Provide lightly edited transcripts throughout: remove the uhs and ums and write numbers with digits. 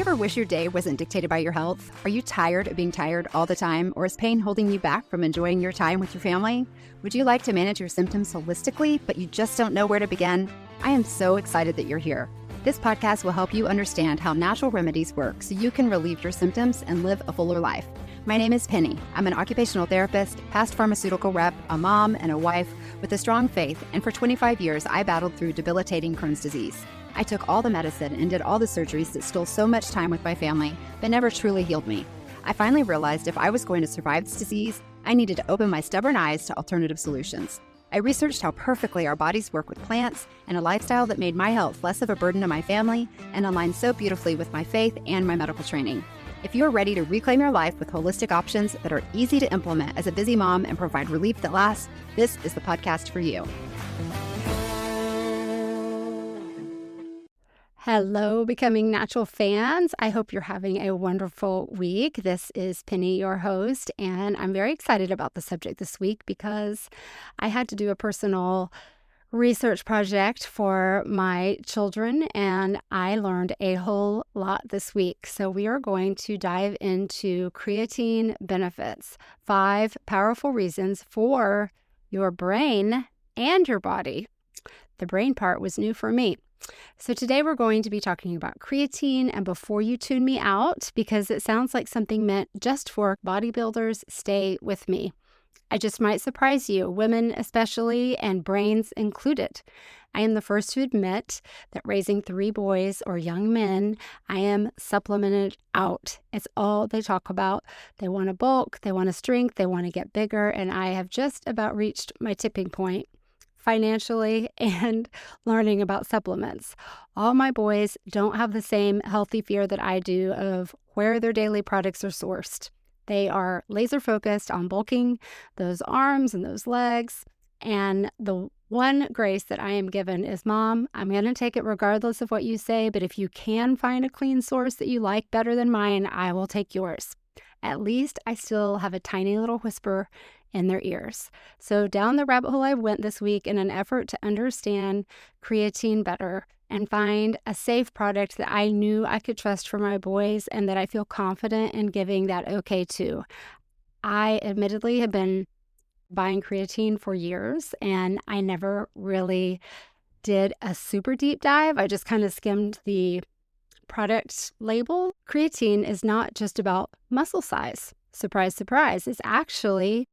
ever wish your day wasn't dictated by your health? Are you tired of being tired all the time, or is pain holding you back from enjoying your time with your family? Would you like to manage your symptoms holistically, but you just don't know where to begin? I am so excited that you're here. This podcast will help you understand how natural remedies work so you can relieve your symptoms and live a fuller life. My name is Penny. I'm an occupational therapist, past pharmaceutical rep, a mom, and a wife with a strong faith, and for 25 years, I battled through debilitating Crohn's disease. I took all the medicine and did all the surgeries that stole so much time with my family, but never truly healed me. I finally realized if I was going to survive this disease, I needed to open my stubborn eyes to alternative solutions. I researched how perfectly our bodies work with plants and a lifestyle that made my health less of a burden to my family and aligned so beautifully with my faith and my medical training. If you're ready to reclaim your life with holistic options that are easy to implement as a busy mom and provide relief that lasts, this is the podcast for you. Hello, Becoming Natural fans. I hope you're having a wonderful week. This is Penny, your host, and I'm very excited about the subject this week because I had to do a personal research project for my children, and I learned a whole lot this week. So we are going to dive into creatine benefits, 5 powerful reasons for your brain and your body. The brain part was new for me. So today we're going to be talking about creatine, and before you tune me out, because it sounds like something meant just for bodybuilders, stay with me. I just might surprise you, women especially, and brains included. I am the first to admit that raising 3 boys or young men, I am supplemented out. It's all they talk about. They want to bulk, they want to strength, they want to get bigger, and I have just about reached my tipping point financially and learning about supplements. All my boys don't have the same healthy fear that I do of where their daily products are sourced. They are laser focused on bulking those arms and those legs. And the one grace that I am given is, Mom, I'm going to take it regardless of what you say, but if you can find a clean source that you like better than mine, I will take yours. At least I still have a tiny little whisper in their ears. So down the rabbit hole I went this week in an effort to understand creatine better and find a safe product that I knew I could trust for my boys and that I feel confident in giving that okay to. I admittedly have been buying creatine for years, and I never really did a super deep dive. I just kind of skimmed the product label. Creatine is not just about muscle size. Surprise, surprise. It's actually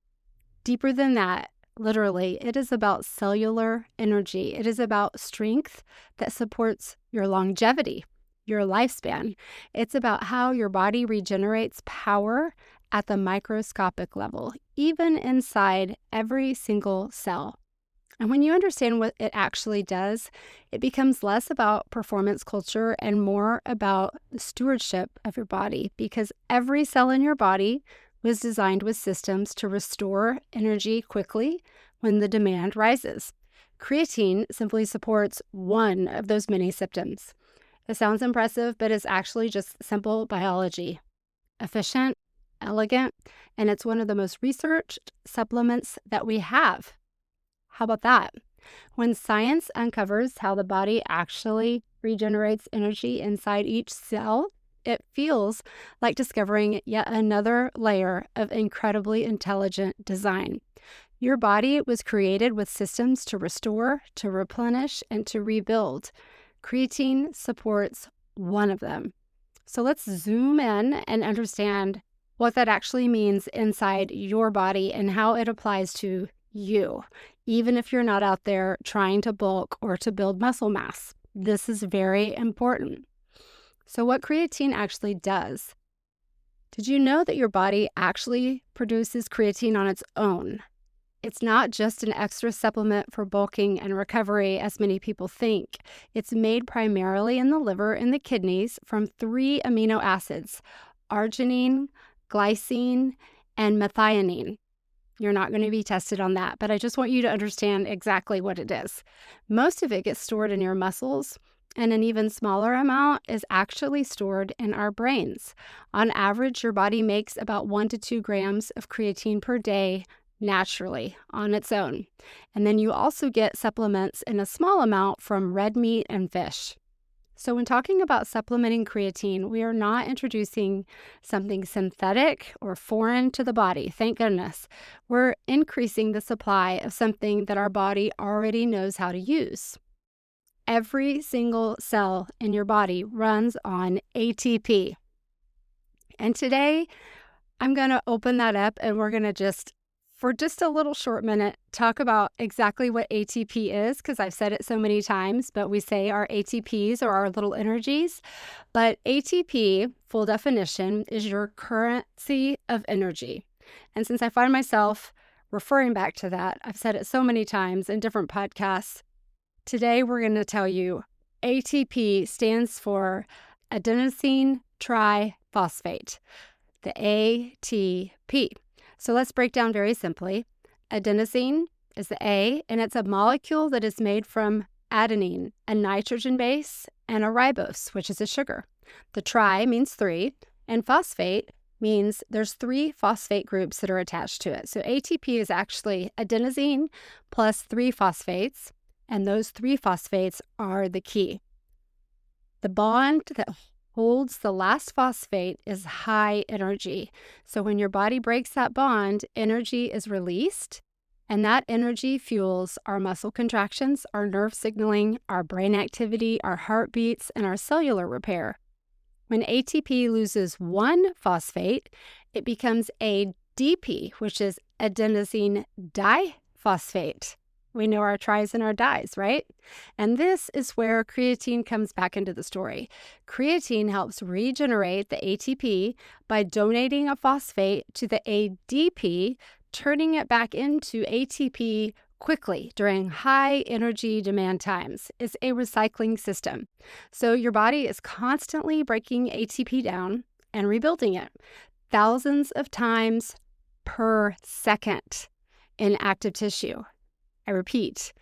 deeper than that. Literally, it is about cellular energy. It is about strength that supports your longevity, your lifespan. It's about how your body regenerates power at the microscopic level, even inside every single cell. And when you understand what it actually does, it becomes less about performance culture and more about the stewardship of your body, because every cell in your body was designed with systems to restore energy quickly when the demand rises. Creatine simply supports one of those many symptoms. It sounds impressive, but it's actually just simple biology. Efficient, elegant, and it's one of the most researched supplements that we have. How about that? When science uncovers how the body actually regenerates energy inside each cell, it feels like discovering yet another layer of incredibly intelligent design. Your body was created with systems to restore, to replenish, and to rebuild. Creatine supports one of them. So let's zoom in and understand what that actually means inside your body and how it applies to you, even if you're not out there trying to bulk or to build muscle mass. This is very important. So what creatine actually does. Did you know that your body actually produces creatine on its own? It's not just an extra supplement for bulking and recovery, as many people think. It's made primarily in the liver and the kidneys from 3 amino acids, arginine, glycine, and methionine. You're not going to be tested on that, but I just want you to understand exactly what it is. Most of it gets stored in your muscles, and an even smaller amount is actually stored in our brains. On average, your body makes about 1 to 2 grams of creatine per day naturally on its own. And then you also get supplements in a small amount from red meat and fish. So, when talking about supplementing creatine, we are not introducing something synthetic or foreign to the body. Thank goodness. We're increasing the supply of something that our body already knows how to use. Every single cell in your body runs on ATP. And today, I'm going to open that up and we're going to for just a little short minute, talk about exactly what ATP is, because I've said it so many times, but we say our ATPs or our little energies. But ATP, full definition, is your currency of energy. And since I find myself referring back to that, I've said it so many times in different podcasts. Today, we're going to tell you ATP stands for adenosine triphosphate, the ATP. So let's break down very simply. Adenosine is the A, and it's a molecule that is made from adenine, a nitrogen base, and a ribose, which is a sugar. The tri means 3, and phosphate means there's 3 phosphate groups that are attached to it. So ATP is actually adenosine plus 3 phosphates, and those 3 phosphates are the key. The bond that holds the last phosphate is high energy. So when your body breaks that bond, energy is released, and that energy fuels our muscle contractions, our nerve signaling, our brain activity, our heartbeats, and our cellular repair. When ATP loses 1 phosphate, it becomes ADP, which is adenosine diphosphate. We know our tris and our dis, right? And this is where creatine comes back into the story. Creatine helps regenerate the ATP by donating a phosphate to the ADP, turning it back into ATP quickly during high energy demand times. It's a recycling system. So your body is constantly breaking ATP down and rebuilding it thousands of times per second in active tissue. I repeat,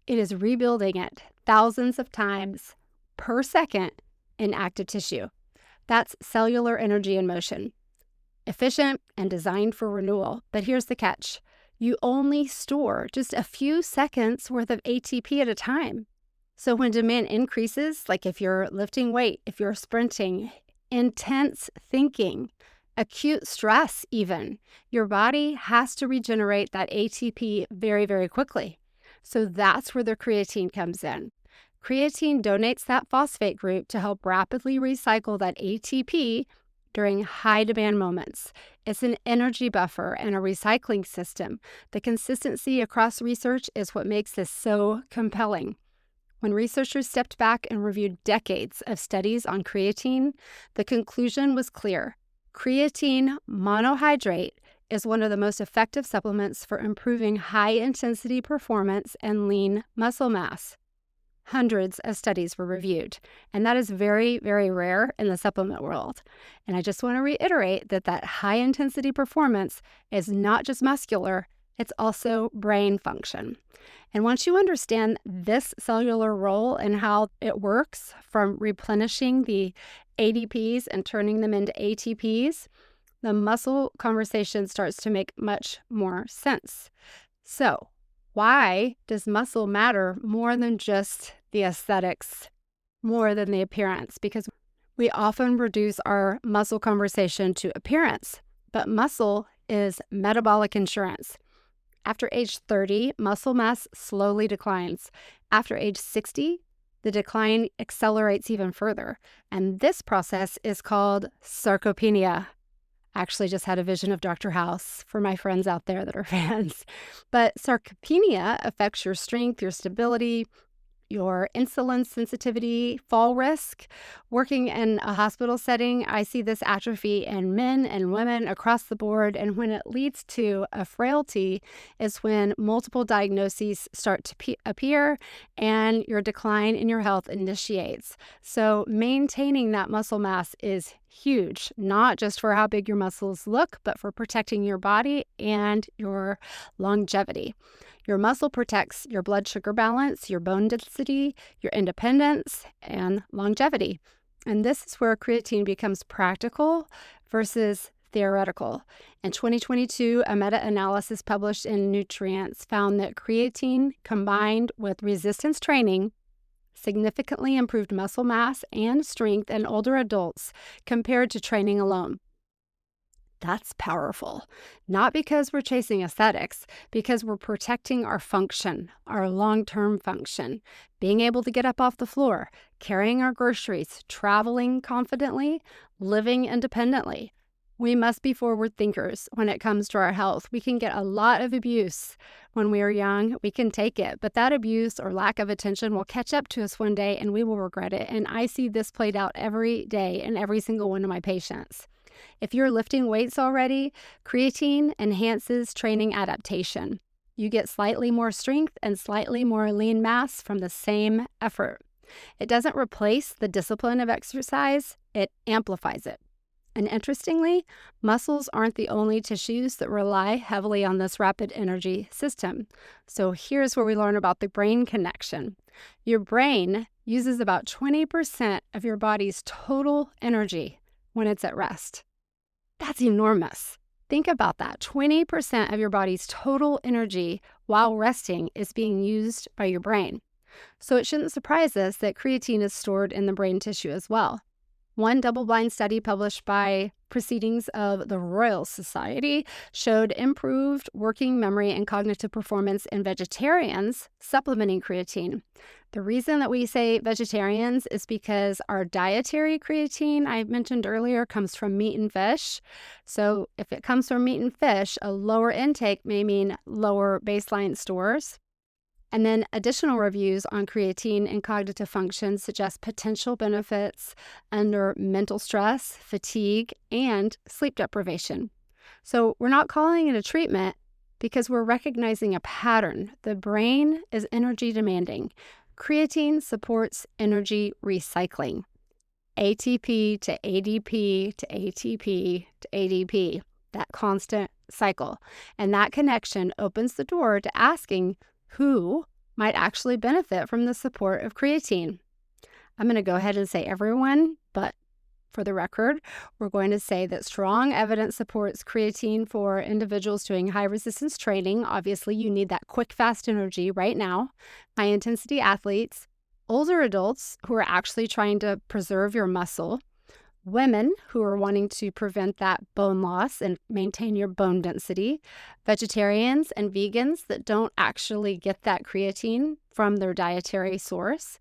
it is rebuilding it thousands of times per second in active tissue. That's cellular energy in motion. Efficient and designed for renewal. But here's the catch. You only store just a few seconds worth of ATP at a time. So when demand increases, like if you're lifting weight, if you're sprinting, intense thinking, acute stress even, your body has to regenerate that ATP very, very quickly. So that's where the creatine comes in. Creatine donates that phosphate group to help rapidly recycle that ATP during high demand moments. It's an energy buffer and a recycling system. The consistency across research is what makes this so compelling. When researchers stepped back and reviewed decades of studies on creatine, the conclusion was clear. Creatine monohydrate is one of the most effective supplements for improving high-intensity performance and lean muscle mass. Hundreds of studies were reviewed, and that is very, very rare in the supplement world. And I just want to reiterate that high-intensity performance is not just muscular, it's also brain function. And once you understand this cellular role and how it works from replenishing the ADPs and turning them into ATPs, the muscle conversation starts to make much more sense. So, why does muscle matter more than just the aesthetics, more than the appearance? Because we often reduce our muscle conversation to appearance, but muscle is metabolic insurance. After age 30, muscle mass slowly declines. After age 60, the decline accelerates even further. And this process is called sarcopenia. I actually just had a vision of Dr. House for my friends out there that are fans. But sarcopenia affects your strength, your stability, your insulin sensitivity, fall risk. Working in a hospital setting, I see this atrophy in men and women across the board. And when it leads to a frailty is when multiple diagnoses start to appear and your decline in your health initiates. So maintaining that muscle mass is huge, not just for how big your muscles look, but for protecting your body and your longevity. Your muscle protects your blood sugar balance, your bone density, your independence, and longevity. And this is where creatine becomes practical versus theoretical. In 2022, a meta-analysis published in Nutrients found that creatine combined with resistance training significantly improved muscle mass and strength in older adults compared to training alone. That's powerful. Not because we're chasing aesthetics, because we're protecting our function, our long-term function, being able to get up off the floor, carrying our groceries, traveling confidently, living independently. We must be forward thinkers when it comes to our health. We can get a lot of abuse when we are young. We can take it, but that abuse or lack of attention will catch up to us one day and we will regret it. And I see this played out every day in every single one of my patients. If you're lifting weights already, creatine enhances training adaptation. You get slightly more strength and slightly more lean mass from the same effort. It doesn't replace the discipline of exercise, it amplifies it. And interestingly, muscles aren't the only tissues that rely heavily on this rapid energy system. So here's where we learn about the brain connection. Your brain uses about 20% of your body's total energy when it's at rest. That's enormous. Think about that. 20% of your body's total energy while resting is being used by your brain. So it shouldn't surprise us that creatine is stored in the brain tissue as well. One double-blind study published by Proceedings of the Royal Society showed improved working memory and cognitive performance in vegetarians supplementing creatine. The reason that we say vegetarians is because our dietary creatine, I mentioned earlier, comes from meat and fish. So if it comes from meat and fish, a lower intake may mean lower baseline stores. And then additional reviews on creatine and cognitive function suggest potential benefits under mental stress, fatigue, and sleep deprivation. So we're not calling it a treatment because we're recognizing a pattern. The brain is energy demanding. Creatine supports energy recycling. ATP to ADP to ATP to ADP, that constant cycle. And that connection opens the door to asking who might actually benefit from the support of creatine. I'm going to go ahead and say everyone, but for the record, we're going to say that strong evidence supports creatine for individuals doing high resistance training. Obviously, you need that quick, fast energy right now. High intensity athletes, older adults who are actually trying to preserve your muscle, women who are wanting to prevent that bone loss and maintain your bone density, vegetarians and vegans that don't actually get that creatine from their dietary source,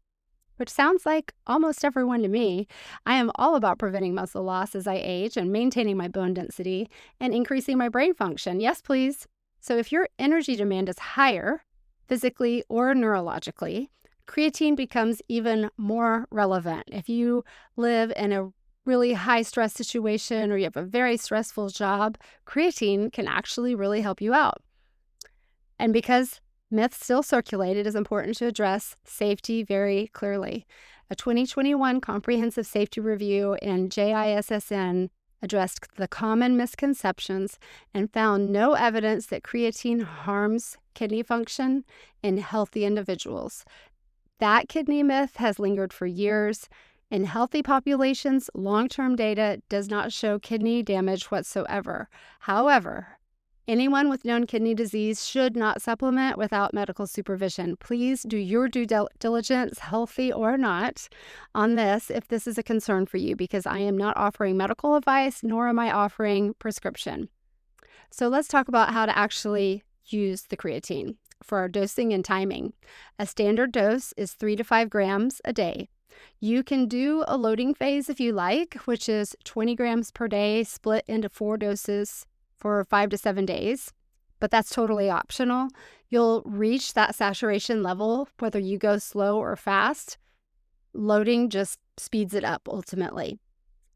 which sounds like almost everyone to me. I am all about preventing muscle loss as I age and maintaining my bone density and increasing my brain function. Yes, please. So if your energy demand is higher, physically or neurologically, creatine becomes even more relevant. If you live in a really high stress situation or you have a very stressful job, creatine can actually really help you out. And because myths still circulate, it is important to address safety very clearly. A 2021 comprehensive safety review in JISSN addressed the common misconceptions and found no evidence that creatine harms kidney function in healthy individuals. That kidney myth has lingered for years. In healthy populations, long-term data does not show kidney damage whatsoever. However, anyone with known kidney disease should not supplement without medical supervision. Please do your due diligence, healthy or not, on this if this is a concern for you, because I am not offering medical advice, nor am I offering prescription. So let's talk about how to actually use the creatine for our dosing and timing. A standard dose is 3 to 5 grams a day. You can do a loading phase if you like, which is 20 grams per day split into 4 doses for 5 to 7 days, but that's totally optional. You'll reach that saturation level whether you go slow or fast. Loading just speeds it up ultimately.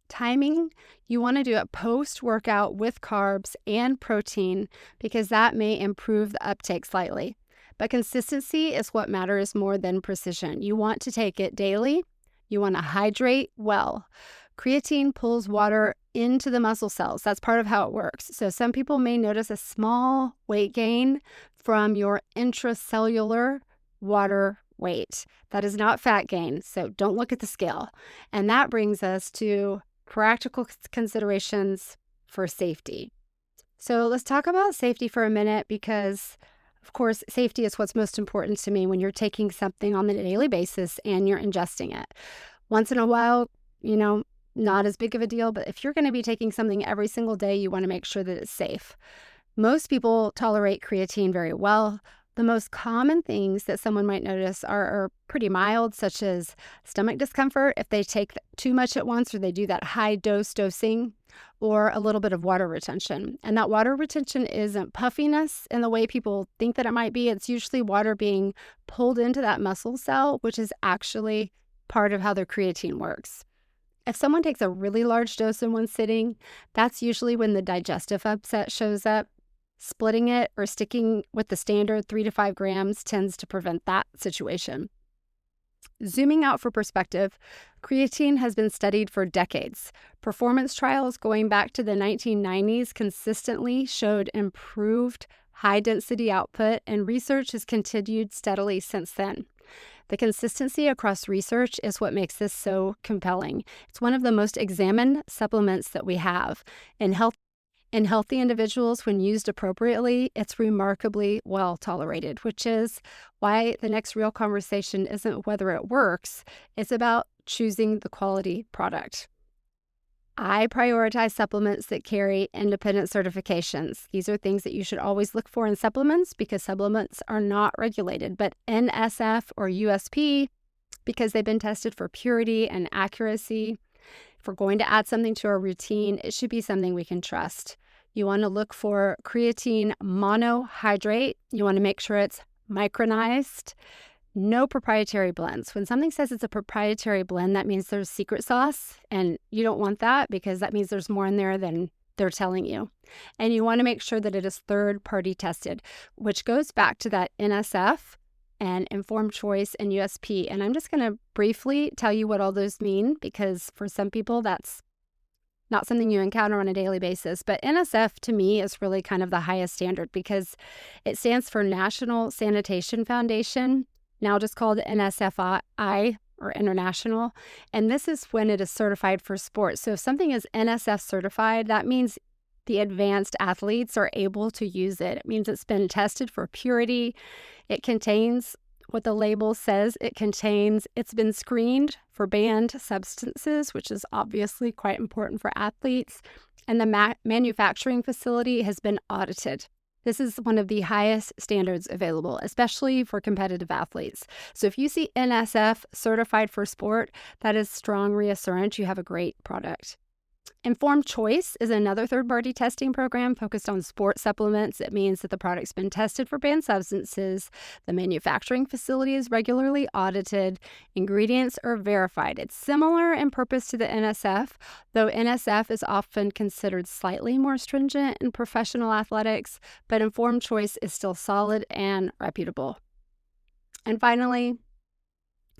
Timing, you want to do it post-workout with carbs and protein because that may improve the uptake slightly. But consistency is what matters more than precision. You want to take it daily. You want to hydrate well. Creatine pulls water into the muscle cells. That's part of how it works. So some people may notice a small weight gain from your intracellular water weight. That is not fat gain, so don't look at the scale. And that brings us to practical considerations for safety. So let's talk about safety for a minute because Of course, safety is what's most important to me when you're taking something on a daily basis and you're ingesting it. Once in a while, you know, not as big of a deal, but if you're going to be taking something every single day, you want to make sure that it's safe. Most people tolerate creatine very well. The most common things that someone might notice are pretty mild, such as stomach discomfort if they take too much at once or they do that high dose dosing, or a little bit of water retention. And that water retention isn't puffiness in the way people think that it might be. It's usually water being pulled into that muscle cell, which is actually part of how the creatine works. If someone takes a really large dose in one sitting, that's usually when the digestive upset shows up. Splitting it or sticking with the standard 3 to 5 grams tends to prevent that situation. Zooming out for perspective, creatine has been studied for decades. Performance trials going back to the 1990s consistently showed improved high-density output, and research has continued steadily since then. The consistency across research is what makes this so compelling. It's one of the most examined supplements that we have. In healthy individuals, when used appropriately, it's remarkably well tolerated, which is why the next real conversation isn't whether it works, it's about choosing the quality product. I prioritize supplements that carry independent certifications. These are things that you should always look for in supplements because supplements are not regulated, but NSF or USP, because they've been tested for purity and accuracy. If we're going to add something to our routine, it should be something we can trust. You want to look for creatine monohydrate. You want to make sure it's micronized. No proprietary blends. When something says it's a proprietary blend, that means there's secret sauce, and you don't want that because that means there's more in there than they're telling you. And you want to make sure that it is third-party tested, which goes back to that NSF and informed choice and USP. And I'm just going to briefly tell you what all those mean because for some people that's not something you encounter on a daily basis. But NSF to me is really kind of the highest standard because it stands for National Sanitation Foundation, now just called NSFI or International. And this is when it is certified for sports. So if something is NSF certified, that means the advanced athletes are able to use it. It means it's been tested for purity. It contains what the label says it contains. It's been screened for banned substances, which is obviously quite important for athletes. And the manufacturing facility has been audited. This is one of the highest standards available, especially for competitive athletes. So if you see NSF certified for sport, that is strong reassurance you have a great product. Informed Choice is another third-party testing program focused on sports supplements. It means that the product's been tested for banned substances, the manufacturing facility is regularly audited, ingredients are verified. It's similar in purpose to the NSF, though NSF is often considered slightly more stringent in professional athletics, but Informed Choice is still solid and reputable. And finally,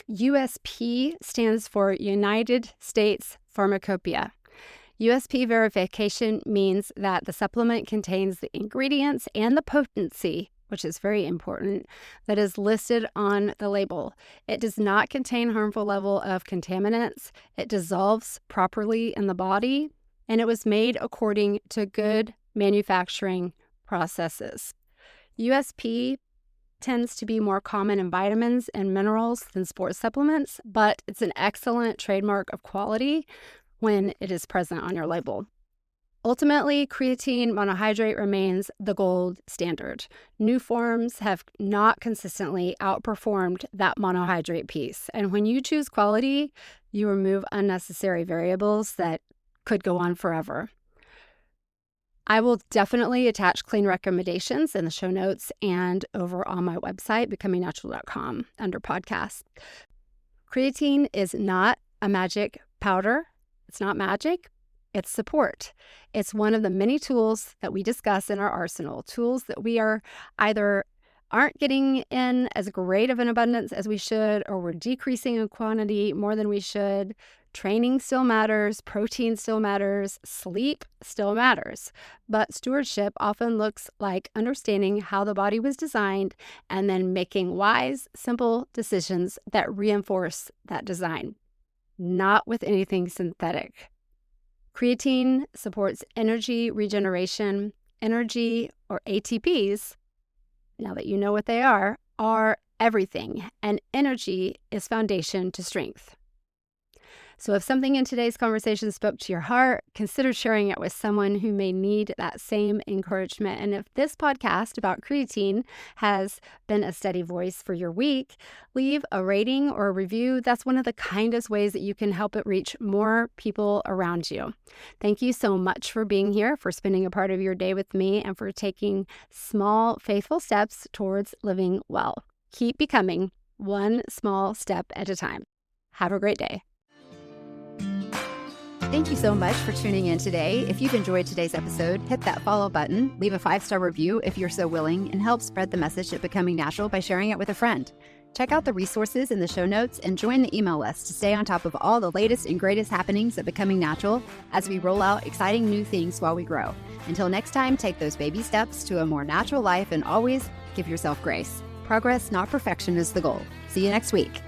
USP stands for United States Pharmacopoeia. USP verification means that the supplement contains the ingredients and the potency, which is very important, that is listed on the label. It does not contain harmful level of contaminants. It dissolves properly in the body, and it was made according to good manufacturing processes. USP tends to be more common in vitamins and minerals than sports supplements, but it's an excellent trademark of quality when it is present on your label. Ultimately, creatine monohydrate remains the gold standard. New forms have not consistently outperformed that monohydrate piece. And when you choose quality, you remove unnecessary variables that could go on forever. I will definitely attach clean recommendations in the show notes and over on my website, becomingnatural.com, under podcasts. Creatine is not a magic powder. It's not magic, it's support. It's one of the many tools that we discuss in our arsenal, tools that we are either aren't getting in as great of an abundance as we should, or we're decreasing in quantity more than we should. Training still matters, protein still matters, sleep still matters. But stewardship often looks like understanding how the body was designed and then making wise, simple decisions that reinforce that design. Not with anything synthetic. Creatine supports energy regeneration. Energy, or ATPs, now that you know what they are everything, and energy is foundation to strength. So if something in today's conversation spoke to your heart, consider sharing it with someone who may need that same encouragement. And if this podcast about creatine has been a steady voice for your week, leave a rating or a review. That's one of the kindest ways that you can help it reach more people around you. Thank you so much for being here, for spending a part of your day with me, and for taking small, faithful steps towards living well. Keep becoming one small step at a time. Have a great day. Thank you so much for tuning in today. If you've enjoyed today's episode, hit that follow button, leave a 5-star review if you're so willing, and help spread the message of Becoming Natural by sharing it with a friend. Check out the resources in the show notes and join the email list to stay on top of all the latest and greatest happenings at Becoming Natural as we roll out exciting new things while we grow. Until next time, take those baby steps to a more natural life and always give yourself grace. Progress, not perfection, is the goal. See you next week.